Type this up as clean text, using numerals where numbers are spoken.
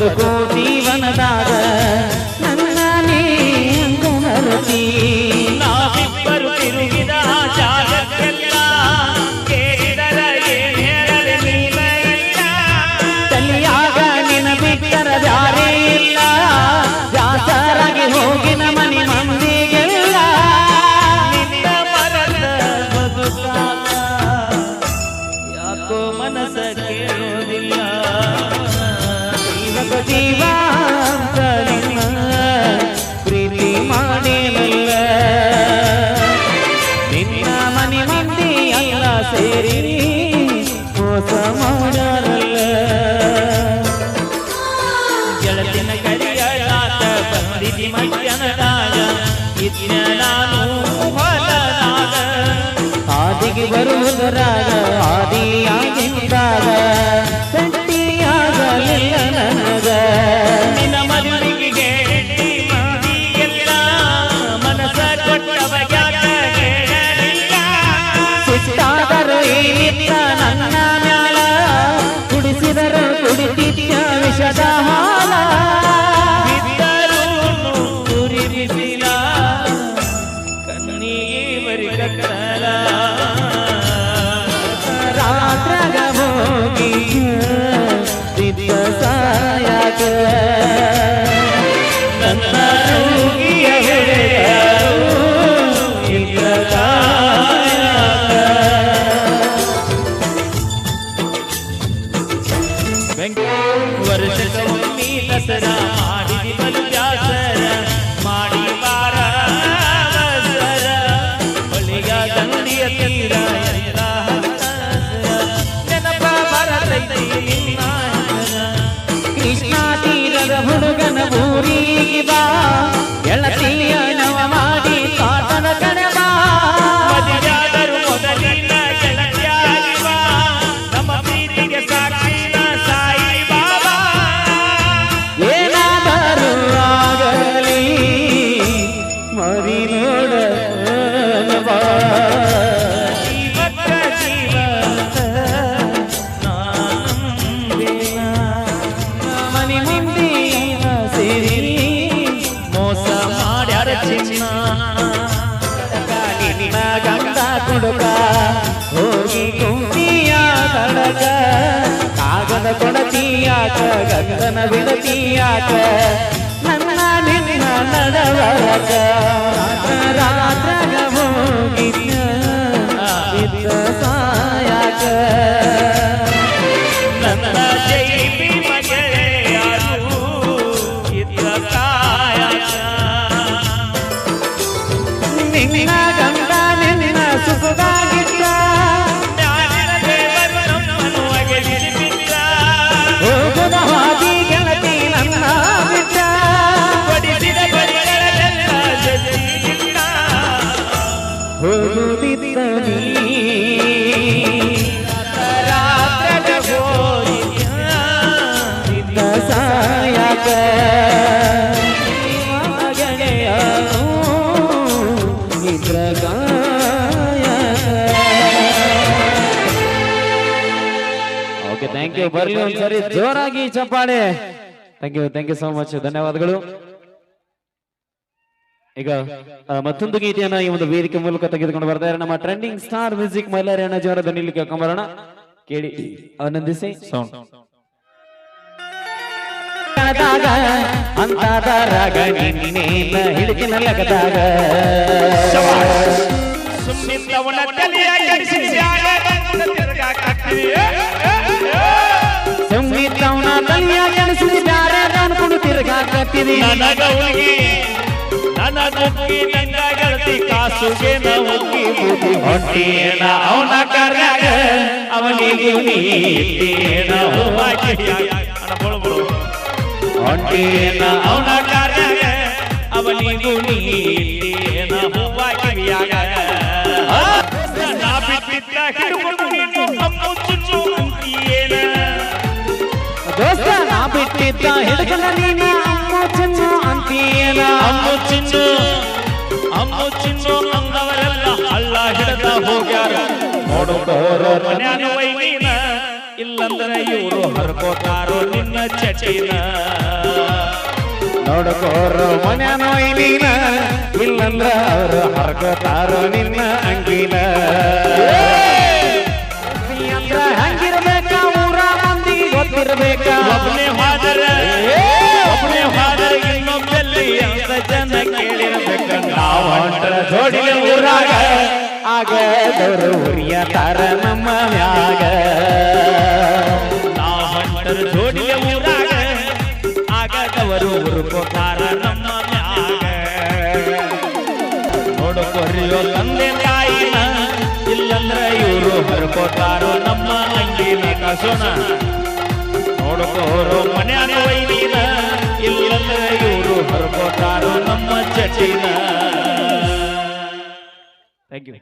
ಬದುಕು ಜೀವನದಾಗ ನನ್ನ ನೀ ಅಂಗನರತಿ ನಾವಿಬ್ಬರು ತಿರುಗಿದ ಜಾಗಕ್ಕೆಲ್ಲ ಕೇಳಿದರ ಏನ್ ಹೇಳಲಿ ನೀವ ಇಲ್ಲ ತಲಿಯಾಗ ನಿನ ಬಿಟ್ಟರ ಬ್ಯಾರೆ ಇಲ್ಲ ಜಾಸರಾಗಿ ಹೋಗಿನ ಮನಿ ಮಂದಿಗೆಲ್ಲ ನಿನ್ನ ಮರದ ಬದುಕಾಗ ಯಾಕೋ ಮನಸ್ಸ ಕೇಳೋದಿಲ್ಲ ಇವಾಗ ಜೀವ ಅಂತ ನಿನ್ನ ಪ್ರೀತಿ ಮಾಡೇನಲ್ಲ ನಿನ್ನ ಮನಿ ಮಂದಿ ಎಲ್ಲ ಸೇರಿ ಮೋಸ ಮಾಡಲ್ಲ ಗೆಳತಿನ ಕರಿಯಾಟ ಬಂದಿದಿ ಮಧ್ಯಾಹ್ನದಾಗ ಇದ್ನ ನಾನು ಹೊಲದಾಗ ಆದಿಗೆ ಬರುವುದರಾಗ ಆದಿಯಾಗಿದ್ದಾಗ ಗಟ್ಟಿಯಾಗಲಿಲ್ಲ ನನಗ ನಿನ್ನ ಮದುವೆಗೆ ಹೆಂಡತಿ ಮಂದಿಗೆಲ್ಲ ಮನಸ್ಸ ಕೊಟ್ಟವ ಯಾಕ ಹೇಳಲಿಲ್ಲ ಸಿಟ್ಟಾದರೂ ಈ ನಿನ್ನ ನನ್ನ ಮ್ಯಾಲ ಕುಡಿಸಿದರು ಕುಡಿತಿದ್ದ ವಿಷದ ಹಾಲ ಬಿದ್ದರೂನು ಉರಿ ಬಿಸಿಲ ಕಣ್ಣಿಗೆ ಬರಿ ಕತ್ತಲ ರಾತ್ರಾಗ ಹೋಗಿ ದಿದ್ದ ಸಾಯಾಗ ನನ್ನ ರೋಗಿಯ ಹೊಡೆಯರು ಇಲ್ಲ ಕಾಯಕ. ವರ್ಷಕ್ಕೊಮ್ಮೆ ದಸರಾ ಮಾಡಿದಿ ಬಲು ಜಾಸರ ಮಾಡಿ ಬಾರ ಅವಸರ ಬಳಿಗ ದಂಡಿಯ ತೀರ ಎಲ್ಲ ಹಸರ ನೆನಪ ಬರತೈತಿ ನಿನ್ನ ಹೆಸರ. ಕೃಷ್ಣ ತೀರದ ಹುಡುಗನ ಊರಿಗೆ ಬಾ ಗೆಳತಿಯ ನವ ಮಾಡಿ ಕಾತನ ಕಣಬಾ ಮದುವೆಯಾದರೂ ಮೊದಲಿನ ಗೆಳತಿಯಾಗಿ ಬಾ ನಮ್ಮ ಪ್ರೀತಿಗೆ ಸಾಕ್ಷಿನ ಸಾಯಿ ಬಾಬಾ ಏನಾದರೂ ಆಗಲಿ ಮರಿ ನೋಡ ಬಾ ಜೀವಕ್ಕ ಜೀವ ನಾನಂದಿನ ಮನಿ ಮಂದಿ ಸೇರಿ ಮೋಸ ಮಾಡ್ಯಾರ ಚಿನ್ನ ನಿನ್ನ ಗಂಡ ಕುಡುಕ ಹೋಗಿ ಕುಂತಿಯ ತಡಕ ಕಾಗದ ಕೊಡತಿಯಾಕ ಗಂಧನ ಬಿಡತಿಯಾಕ ನನ್ನ ನಿನ್ನ ನಡವರಕ ರಾತ್ರಾಗ ಹೋಗಿದ್ದ ಇದ್ದ ಸಾಯಾಕ ನನ್ನ ಜೈಬಿ ಮಗೆಯಾರು ಇದ್ದ ಕಾಯಕ ನಿನ್ನ ಗಂಡ ನಿನ್ನ ಸುಖದಾಗಿದ್ದ ಜ್ಞಾನಿನ ದೇವರು ನಮ್ಮನ್ನು ಅಗೆದಿರಿಸಿದ್ದ. ಹೋಗುದ ಹಾದಿ ಗೆಳತಿ ನನ್ನ ಬಿಟ್ಟ ಬಡಿಸಿದ ಬಡಿಗಳೆಲ್ಲ ಜಜ್ಜಿಗಿಲ್ಲ. ಹೋಗುದಿದ್ದ ನೀ ರಾತ್ರದ ಹೋರಿಯ ಇದ್ದ ಸಾಯಾಕ ಗೆಳೆಯನು ಇದ್ರ ಓಕೆ ಥ್ಯಾಂಕ್ ಯು ಬರ್ಲಿ ಒಂದ್ಸರಿ ಜೋರಾಗಿ ಚಪ್ಪಾಳೆ ಥ್ಯಾಂಕ್ ಯು ಸೋ ಮಚ್ ಧನ್ಯವಾದಗಳು ಈಗ ಮತ್ತೊಂದು ಗೀತೆಯನ್ನ ಈ ಒಂದು ವೇದಿಕೆ ಮೂಲಕ ತೆಗೆದುಕೊಂಡು ಬರ್ತಾರೆ ನಮ್ಮ ಟ್ರೆಂಡಿಂಗ್ ಸ್ಟಾರ್ ಮ್ಯೂಸಿಕ್ ಮೈಲಾರಿಯಣ್ಣ ಜವರ ಧ್ವನಿಯಲ್ಲಿ ಕೇಳ್ಕೊಂಬರೋಣ ಕೇಳಿ ಆನಂದಿಸಿ ಸೌಂಡ್ ಅಂತಾದಾಗ ನಿನ್ನೇನ ಹಿಡಿತಿನ ಲಗದಾಗ ಸುಮ್ನಿದ್ದವನ ತಲೆಯ ಕೆಡಿಸಿದ್ಯಾಗ ನನ್ನ ತಿರುಗಾಕತ್ತೀವಿ. ಸಂಗೀತವನ ತಲೆಯ ಕೆಡಿಸಿ ಬ್ಯಾರೆ ಅನ್ಕೊಂಡು ತಿರುಗಾಕತ್ತಿದಿ ನನಗ ಹುಡುಗಿ ನನ್ನ ದುಃಖಿ ನನ್ನ ಗೆಳತಿ ಕಾಸುಗೆ ನ ಹುಡುಗಿ ಬುದ್ಧಿ ಹೊಟ್ಟೇನ ಅವನ ಕರ್ಯಾಗ ಅವನಿಗೆ ನೀತೇನ ಹೂವಾಗಿ ಅಣ್ಣ ಬೋಳು ಹೊಟ್ಟೇನ ಅವನ ಕರ್ಯಾಗ ಅವನಿಗೂ ನೀತೇನ ಹೂವಾಗಿಯಾಗ ನಾ ಬಿಟ್ಟಿದ್ದ ಹಿಡ್ಕೊಂಡು ನೀನು ಅಮ್ಮು ಚುಚ್ಚು ಅಂತೀಯೇನ ದೋಸ್ತ ನಾ ಬಿಟ್ಟಿದ್ದ ಹಿಡ್ಕೊಂಡ ನೀನು ಅಮ್ಮ ಚುಚ್ಚು ಅಂತೀಯೇನ ಅಮ್ಮು ಚಿನ್ನು ಅಂದವರೆಲ್ಲ ಹಳ್ಳ ಹಿಡದ ಹೋಗ್ಯಾರ ನೋಡು ಮನ್ಯಾನ ವೈನಿನ ಇಲ್ಲಂದ್ರ ಇವರು ಹರ್ಕೋತಾರೋ ನಿನ್ನ ಚಟಿನ ನೋಡ್ಕೋರು ಮನೆ ನೋಯ್ನಿನ ಇಲ್ಲಂದ್ರ ಅವ್ರು ಹರ್ಕೋತಾರೋ ನಿನ್ನ ಅಂಗಿನ ಅಂದ್ರ ಹಂಗಿರ್ಬೇಕ ಊರ ಮಂದಿ ಗೊತ್ತಿರ್ಬೇಕ ಒಬ್ಬನೇ ಹಾದರ ಇನ್ನೊಬ್ಬಲ್ಲಿ ಅಂತ ಜನ ಕೇಳಿರ್ಬೇಕ ನಾವ್ ಹೊಂಟ್ರ ಜೋಡಿಗೆ ಊರಾಗ ಆಗದವರು ಉರಿಯತಾರ ನಮ್ಮ ಮ್ಯಾಗ ನಾವು ಹೊಂಟರ ಜೋಡಿಗೆ ಊರಾಗ ಆಗದವರು ಉರುಕೋತಾರ ನಮ್ಮ ಮ್ಯಾಗ ನೋಡ್ಕೊರಿಯೋ ತಂದೆ ತಾಯಿನ ಇಲ್ಲಂದ್ರ ಇವರು ಹರ್ಕೋತಾರೋ ನಮ್ಮ ಅಂಗಿನ ಕಸೋಣ ನೋಡ್ಕೋರೋ ಮನ್ಯಾನ ವೈನಿನ ಇಲ್ಲಂದ್ರ ಇವರು ಹರ್ಕೋತಾರೋ ನಮ್ಮ ಚಟಿನ. Thank you.